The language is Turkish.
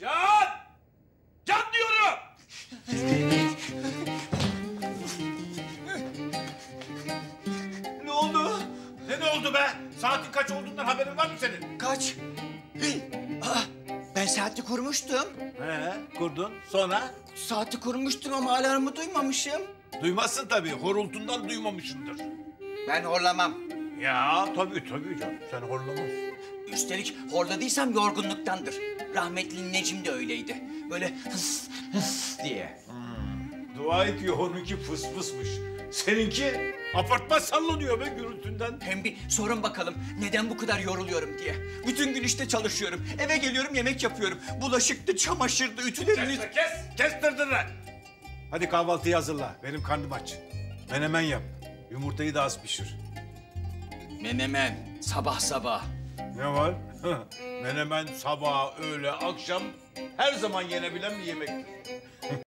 Can! Can diyorum! Ne oldu? Ne oldu be? Saatin kaç olduğundan haberin var mı senin? Kaç? Aa, ben saati kurmuştum. Kurdun. Sonra? Saati kurmuştum ama alarmı duymamışım. Duymazsın tabii. Horultundan duymamışsındır. Ben horlamam. Ya tabii canım. Sen horlamazsın. Üstelik horladıysam yorgunluktandır. Rahmetli Necim de öyleydi. Böyle hıs hıs diye. Dua et ki onunki fıs fısmış. Seninki apartman sallanıyor be gürültünden. Hem bir sorun bakalım neden bu kadar yoruluyorum diye. Bütün gün işte çalışıyorum. Eve geliyorum yemek yapıyorum. Bulaşıktı, çamaşırdı, ütülerini... Kes dırdırı. Hadi kahvaltıyı hazırla. Benim karnım aç. Menemen yap. Yumurtayı da az pişir. Menemen, sabah sabah. Ne var? Menemen sabah, öğle, akşam her zaman yenebilen bir yemektir.